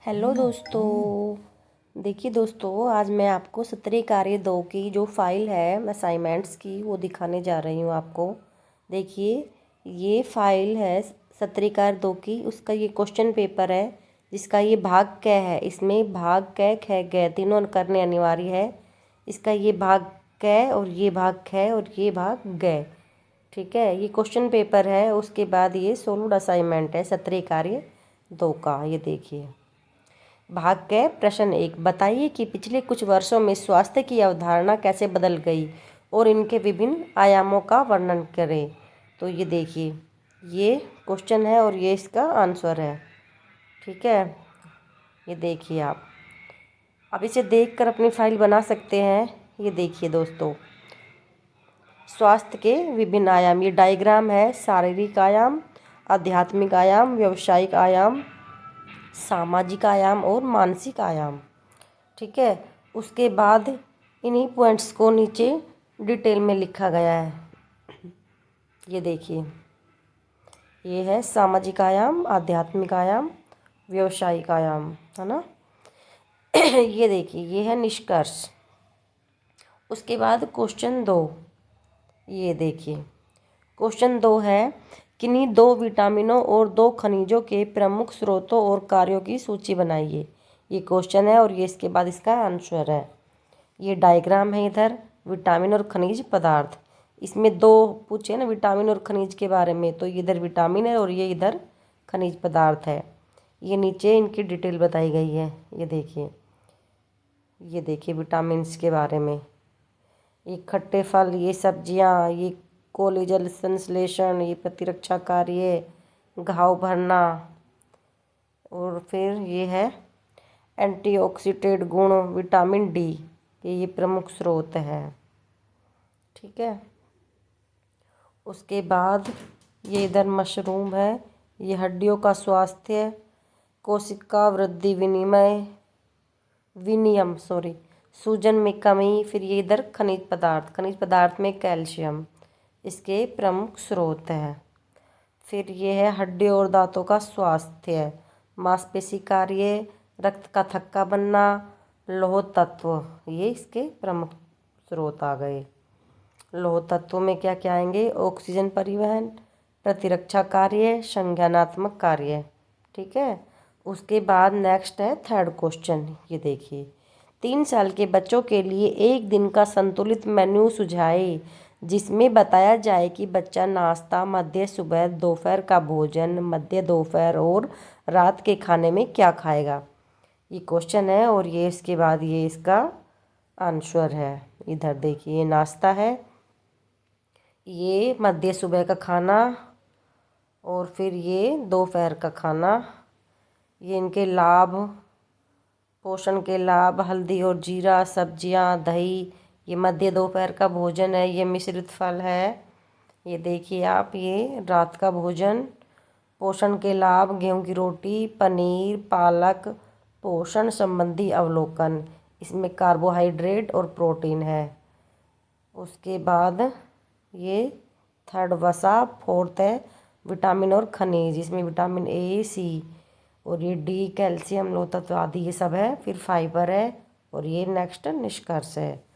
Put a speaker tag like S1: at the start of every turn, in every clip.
S1: Hello दोस्तों। देखिए दोस्तों, आज मैं आपको सत्रीय कार्य 2 की जो फाइल है असाइनमेंट्स की वो दिखाने जा रही हूँ आपको। देखिए, ये फाइल है सत्रीय कार्य 2 की। उसका ये क्वेश्चन पेपर है जिसका ये भाग क है। इसमें भाग क, ख, ग तीनों करने अनिवार्य है। इसका ये भाग क और ये भाग ख और ये भाग ग। ठीक है, ये क्वेश्चन पेपर है। उसके बाद ये सोल्व्ड असाइनमेंट है सत्रीय कार्य 2 का। ये देखिए, भाग के प्रश्न 1, बताइए कि पिछले कुछ वर्षों में स्वास्थ्य की अवधारणा कैसे बदल गई और इनके विभिन्न आयामों का वर्णन करें। तो ये देखिए, ये क्वेश्चन है और ये इसका आंसर है। ठीक है, ये देखिए आप अब इसे देखकर अपनी फाइल बना सकते हैं। ये देखिए दोस्तों, स्वास्थ्य के विभिन्न आयाम, ये डायग्राम है। शारीरिक आयाम, आध्यात्मिक आयाम, व्यावसायिक आयाम, सामाजिक आयाम और मानसिक आयाम। ठीक है, उसके बाद इन्हीं पॉइंट्स को नीचे डिटेल में लिखा गया है। ये देखिए, ये है सामाजिक आयाम, आध्यात्मिक आयाम, व्यावसायिक आयाम, है ना। ये देखिए, ये है निष्कर्ष। उसके बाद क्वेश्चन 2, ये देखिए क्वेश्चन 2 है, किन्हीं 2 विटामिनों और 2 खनिजों के प्रमुख स्रोतों और कार्यों की सूची बनाइए। ये क्वेश्चन है और ये इसके बाद इसका आंसर है। ये डायग्राम है इधर, विटामिन और खनिज पदार्थ। इसमें 2 पूछे ना विटामिन और खनिज के बारे में, तो इधर विटामिन है और ये इधर खनिज पदार्थ है। ये नीचे इनकी डिटेल बताई गई है। ये देखिए विटामिन्स के बारे में, ये खट्टे फल, ये सब्जियां, ये कोलेजन संश्लेषण, ये प्रतिरक्षा कार्य, घाव भरना, और फिर ये है एंटीऑक्सीडेंट गुण, विटामिन डी, ये प्रमुख स्रोत है। ठीक है, उसके बाद ये इधर मशरूम है, ये हड्डियों का स्वास्थ्य, कोशिका वृद्धि, विनियम सूजन में कमी। फिर ये इधर खनिज पदार्थ में कैल्शियम, इसके प्रमुख स्रोत है। फिर ये है हड्डियों और दांतों का स्वास्थ्य, मांसपेशी कार्य, रक्त का थक्का बनना, लौह तत्व, ये इसके प्रमुख स्रोत आ गए। लौह तत्व में क्या क्या आएंगे, ऑक्सीजन परिवहन, प्रतिरक्षा कार्य, संज्ञानात्मक कार्य। ठीक है, उसके बाद नेक्स्ट है थर्ड क्वेश्चन। ये देखिए, 3 साल के बच्चों के लिए एक दिन का संतुलित मेन्यू सुझाए जिसमें बताया जाए कि बच्चा नाश्ता, मध्य, सुबह, दोपहर का भोजन, मध्य दोपहर और रात के खाने में क्या खाएगा। ये क्वेश्चन है और ये इसके बाद ये इसका आंसर है। इधर देखिए, ये नाश्ता है, ये मध्य सुबह का खाना, और फिर ये दोपहर का खाना। ये इनके लाभ, पोषण के लाभ, हल्दी और जीरा, सब्जियां, दही, ये मध्य दोपहर का भोजन है। ये मिश्रित फल है। ये देखिए आप, ये रात का भोजन। पोषण के लाभ, गेहूं की रोटी, पनीर, पालक, पोषण संबंधी अवलोकन, इसमें कार्बोहाइड्रेट और प्रोटीन है। उसके बाद ये थर्ड वसा, फोर्थ है विटामिन और खनिज, इसमें विटामिन ए, सी और ये डी, कैल्शियम, लौह तत्व आदि ये सब है। फिर फाइबर है और ये नेक्स्ट निष्कर्ष है।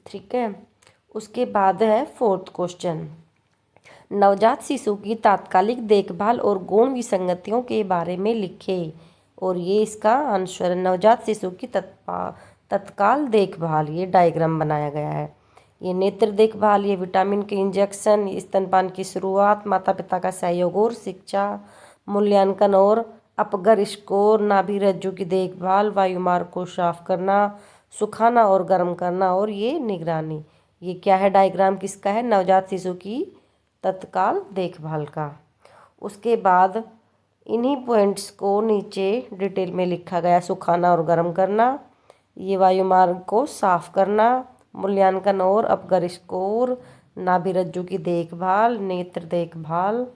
S1: ठीक है, उसके बाद है फोर्थ क्वेश्चन, नवजात शिशु की तात्कालिक देखभाल और गौण विसंगतियों के बारे में लिखे। और ये इसका आंसर, नवजात शिशु की तत्काल देखभाल, ये डायग्राम बनाया गया है। ये नेत्र देखभाल, ये विटामिन के इंजेक्शन, स्तनपान की शुरुआत, माता पिता का सहयोग और शिक्षा, मूल्यांकन और अपगर स्कोर, नाभि रज्जु की देखभाल, वायुमार्ग को साफ करना, सुखाना और गर्म करना, और ये निगरानी। ये क्या है, डायग्राम किसका है, नवजात शिशु की तत्काल देखभाल का। उसके बाद इन्हीं पॉइंट्स को नीचे डिटेल में लिखा गया, सुखाना और गर्म करना, ये वायुमार्ग को साफ करना, मूल्यांकन और अपगर स्कोर, नाभि रज्जु की देखभाल, नेत्र देखभाल,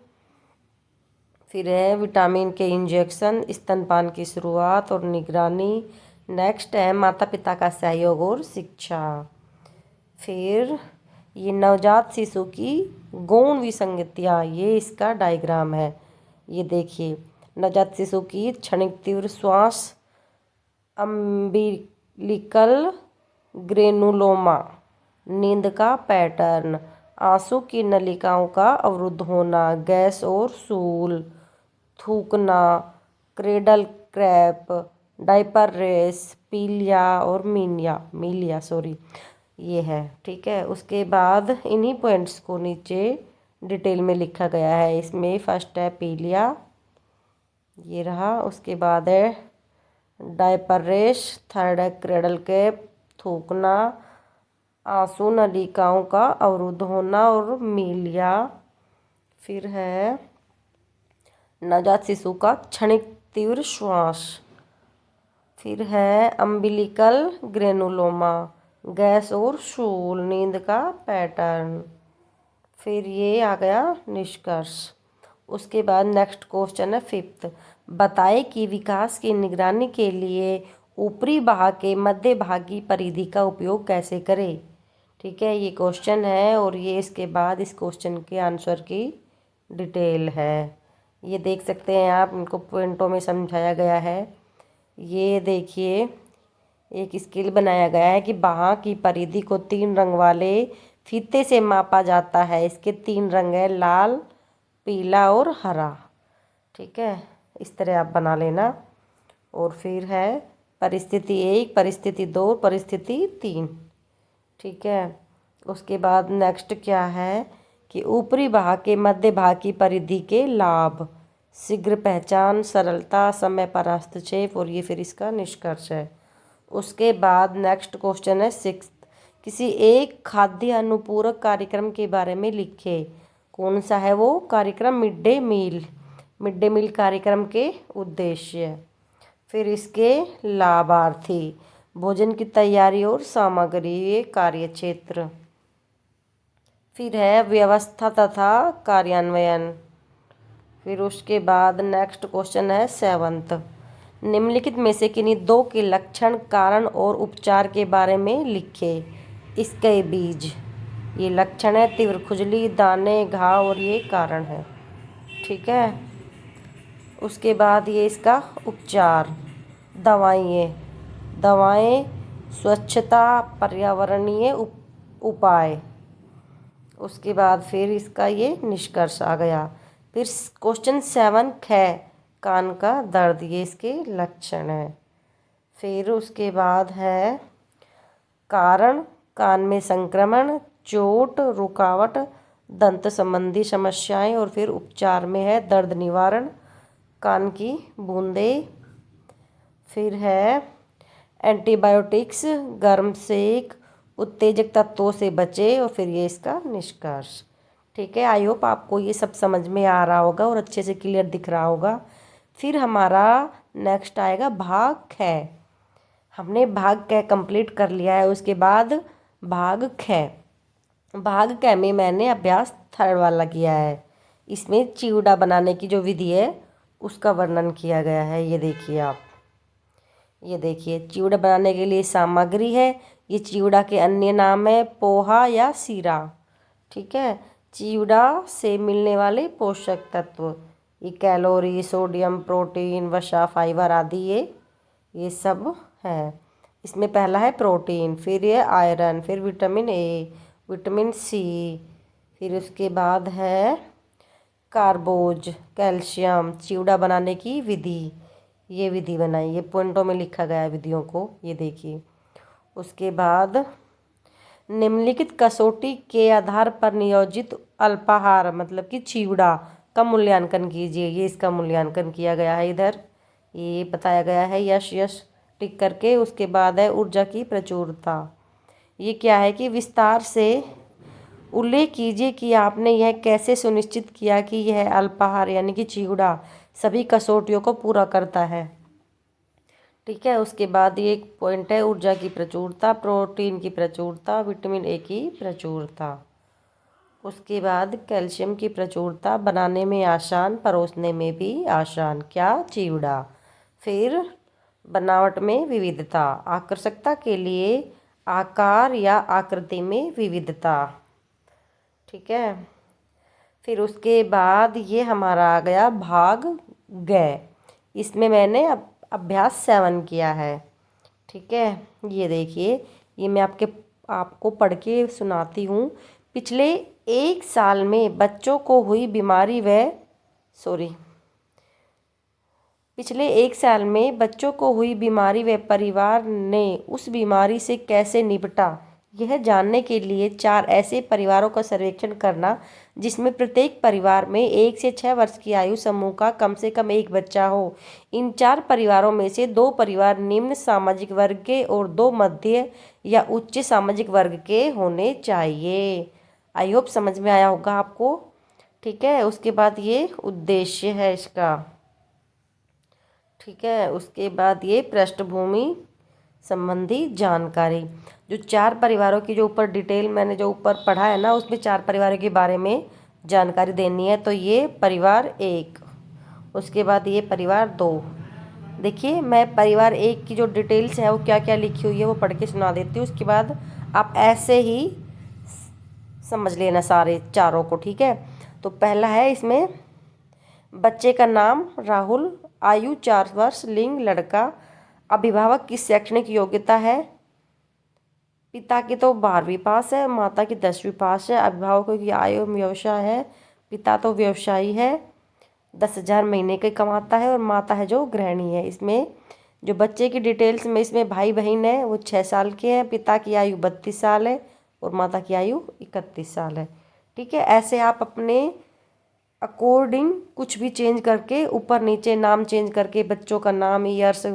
S1: फिर है विटामिन के इंजेक्शन, स्तनपान की शुरुआत और निगरानी, नेक्स्ट है माता पिता का सहयोग और शिक्षा। फिर ये नवजात शिशु की गौण विसंगतियाँ, ये इसका डायग्राम है। ये देखिए, नवजात शिशु की क्षणिक तीव्र श्वास, अम्बिलिकल ग्रेनुलोमा, नींद का पैटर्न, आंसू की नलिकाओं का अवरुद्ध होना, गैस और सूल, थूकना, क्रेडल क्रैप, डायपर रेस, पीलिया और मीलिया ये है। ठीक है, उसके बाद इन्हीं पॉइंट्स को नीचे डिटेल में लिखा गया है। इसमें फर्स्ट है पीलिया, ये रहा। उसके बाद है डायपर रेश, थर्ड है क्रेडल कैप, थूकना, आंसू नलिकाओं का अवरुद्ध होना और मीलिया। फिर है नवजात शिशु का क्षणिक तीव्र श्वास। फिर है अम्बिलिकल ग्रेनुलोमा, गैस और शूल, नींद का पैटर्न। फिर ये आ गया निष्कर्ष। उसके बाद नेक्स्ट क्वेश्चन है फिफ्थ, बताए कि विकास की निगरानी के लिए ऊपरी भाग के मध्य भागी परिधि का उपयोग कैसे करें। ठीक है, ये क्वेश्चन है और ये इसके बाद इस क्वेश्चन के आंसर की डिटेल है। ये देख सकते हैं आप, इनको पॉइंटों में समझाया गया है। ये देखिए, एक स्केल बनाया गया है कि बाहाँ की परिधि को 3 रंग वाले फीते से मापा जाता है। इसके 3 रंग है, लाल, पीला और हरा। ठीक है, इस तरह आप बना लेना। और फिर है परिस्थिति 1, परिस्थिति 2, परिस्थिति 3। ठीक है, उसके बाद नेक्स्ट क्या है कि ऊपरी भाग के मध्य भाग की परिधि के लाभ, शीघ्र पहचान, सरलता, समय पर हस्तक्षेप, और ये फिर इसका निष्कर्ष है। उसके बाद नेक्स्ट क्वेश्चन है सिक्स्थ, किसी एक खाद्य अनुपूरक कार्यक्रम के बारे में लिखे। कौन सा है वो कार्यक्रम? मिड डे मील कार्यक्रम के उद्देश्य, फिर इसके लाभार्थी, भोजन की तैयारी और सामग्री, ये कार्यक्षेत्र। फिर है व्यवस्था तथा कार्यान्वयन। फिर उसके बाद नेक्स्ट क्वेश्चन है सेवंथ, निम्नलिखित में से किन्हीं 2 के लक्षण, कारण और उपचार के बारे में लिखे। इसके बीज, ये लक्षण है, तीव्र खुजली, दाने, घाव, और ये कारण है। ठीक है, उसके बाद ये इसका उपचार, दवाएं, स्वच्छता, पर्यावरणीय उपाय। उसके बाद फिर इसका ये निष्कर्ष आ गया। फिर क्वेश्चन 7 है कान का दर्द, ये इसके लक्षण है। फिर उसके बाद है कारण, कान में संक्रमण, चोट, रुकावट, दंत संबंधी समस्याएं, और फिर उपचार में है दर्द निवारण, कान की बूंदें। फिर है एंटीबायोटिक्स, गर्म सेक, उत्तेजक तत्वों से बचे, और फिर ये इसका निष्कर्ष। ठीक है, आई होप आपको ये सब समझ में आ रहा होगा और अच्छे से क्लियर दिख रहा होगा। फिर हमारा नेक्स्ट आएगा भाग ख। हमने भाग क कंप्लीट कर लिया है। उसके बाद भाग ख, भाग क में मैंने अभ्यास 3rd वाला किया है। इसमें चिवड़ा बनाने की जो विधि है उसका वर्णन किया गया है। ये देखिए आप, ये देखिए चिवड़ा बनाने के लिए सामग्री है। ये चिवड़ा के अन्य नाम है पोहा या सीरा। ठीक है, चिवड़ा से मिलने वाले पोषक तत्व, ये कैलोरी, सोडियम, प्रोटीन, वसा, फाइबर आदि ये सब है। इसमें पहला है प्रोटीन, फिर ये आयरन, फिर विटामिन ए, विटामिन सी, फिर उसके बाद है कार्बोज, कैल्शियम। चिवड़ा बनाने की विधि, ये विधि बनाई, ये पॉइंटों में लिखा गया है विधियों को, ये देखिए। उसके बाद निम्नलिखित कसौटी के आधार पर नियोजित अल्पाहार मतलब कि चिवड़ा का मूल्यांकन कीजिए। ये इसका मूल्यांकन किया गया है इधर, ये बताया गया है, यश टिक करके। उसके बाद है ऊर्जा की प्रचुरता। ये क्या है कि विस्तार से उल्लेख कीजिए कि आपने यह कैसे सुनिश्चित किया कि यह अल्पाहार यानी कि चिवड़ा सभी कसौटियों को पूरा करता है। ठीक है, उसके बाद ये एक पॉइंट है ऊर्जा की प्रचुरता, प्रोटीन की प्रचुरता, विटामिन ए की प्रचुरता। उसके बाद कैल्शियम की प्रचुरता, बनाने में आसान, परोसने में भी आसान, क्या? चिवड़ा। फिर बनावट में विविधता, आकर्षकता के लिए आकार या आकृति में विविधता। ठीक है, फिर उसके बाद ये हमारा आ गया भाग गए। इसमें मैंने अभ्यास 7 किया है। ठीक है, ये देखिए, ये मैं आपको पढ़ के सुनाती हूँ। पिछले 1 साल में बच्चों को हुई बीमारी पिछले 1 साल में बच्चों को हुई बीमारी व परिवार ने उस बीमारी से कैसे निपटा, यह जानने के लिए 4 ऐसे परिवारों का सर्वेक्षण करना जिसमें प्रत्येक परिवार में 1 से 6 वर्ष की आयु समूह का कम से कम एक बच्चा हो। इन 4 परिवारों में से 2 परिवार निम्न सामाजिक वर्ग के और 2 मध्य या उच्च सामाजिक वर्ग के होने चाहिए। आई होप समझ में आया होगा आपको। ठीक है, उसके बाद ये उद्देश्य है इसका। ठीक है, उसके बाद ये पृष्ठभूमि संबंधी जानकारी। जो 4 परिवारों की जो ऊपर डिटेल मैंने जो ऊपर पढ़ा है ना, उसमें 4 परिवारों के बारे में जानकारी देनी है। तो ये परिवार 1, उसके बाद ये परिवार 2। देखिए, मैं परिवार 1 की जो डिटेल्स है वो क्या क्या लिखी हुई है वो पढ़ के सुना देती हूँ। उसके बाद आप ऐसे ही समझ लेना सारे चारों को। ठीक है, तो पहला है इसमें बच्चे का नाम राहुल, आयु 4 वर्ष, लिंग लड़का, अभिभावक की शैक्षणिक योग्यता है, पिता की तो 12वीं पास है, माता की 10वीं पास है, अभिभावकों की आयु व्यवसाय है, पिता तो व्यवसायी है, 10,000 महीने के कमाता है, और माता है जो गृहिणी है। इसमें जो बच्चे की डिटेल्स में इसमें भाई बहन है वो 6 साल के हैं, पिता की आयु 32 साल है और माता की आयु 31 साल है। ठीक है, ऐसे आप अपने अकॉर्डिंग कुछ भी चेंज करके ऊपर नीचे नाम चेंज करके बच्चों का नाम, ईयर्स,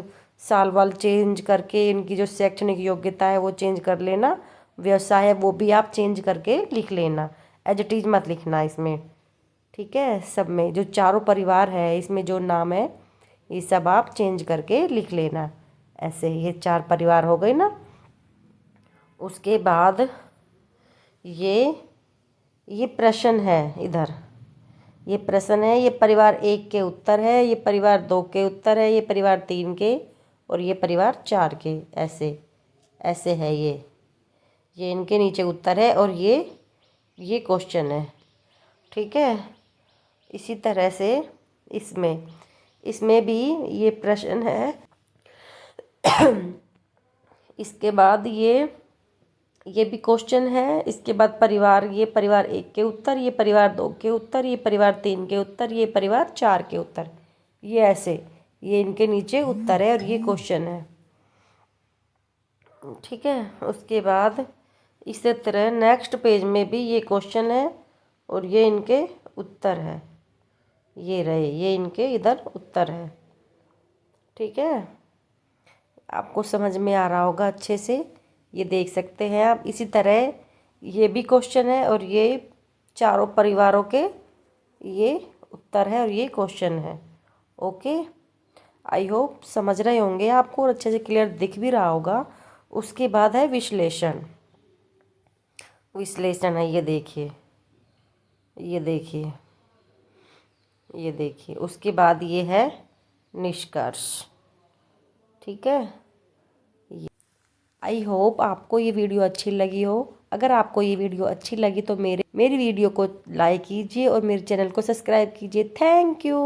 S1: साल वाल चेंज करके इनकी जो शैक्षणिक योग्यता है वो चेंज कर लेना, व्यवसाय है वो भी आप चेंज करके लिख लेना, एज इट इज़ मत लिखना इसमें। ठीक है, सब में जो चारों परिवार है इसमें जो नाम है ये सब आप चेंज करके लिख लेना। ऐसे ये 4 परिवार हो गए ना। उसके बाद ये प्रश्न है इधर, ये प्रश्न है, ये परिवार 1 के उत्तर है, ये परिवार 2 के उत्तर है, ये परिवार 3 के और ये परिवार 4 के। ऐसे ऐसे है ये इनके नीचे उत्तर है और ये क्वेश्चन है। ठीक है, इसी तरह से इसमें भी ये प्रश्न है। इसके बाद ये भी क्वेश्चन है। इसके बाद ये परिवार 1 के उत्तर, ये परिवार 2 के उत्तर, ये परिवार 3 के उत्तर, ये परिवार 4 के उत्तर। ये ऐसे ये इनके नीचे उत्तर है और ये क्वेश्चन है। ठीक है, उसके बाद इसी तरह नेक्स्ट पेज में भी ये क्वेश्चन है और ये इनके उत्तर है। ये इनके इधर उत्तर है। ठीक है, आपको समझ में आ रहा होगा अच्छे से, ये देख सकते हैं आप। इसी तरह ये भी क्वेश्चन है और ये चारों परिवारों के ये उत्तर है और ये क्वेश्चन है। ओके, आई होप समझ रहे होंगे आपको और अच्छे से क्लियर दिख भी रहा होगा। उसके बाद है विश्लेषण है। ये देखिए उसके बाद ये है निष्कर्ष। ठीक है, आई होप आपको ये वीडियो अच्छी लगी हो। अगर आपको ये वीडियो अच्छी लगी तो मेरी वीडियो को लाइक कीजिए और मेरे चैनल को सब्सक्राइब कीजिए। Thank you.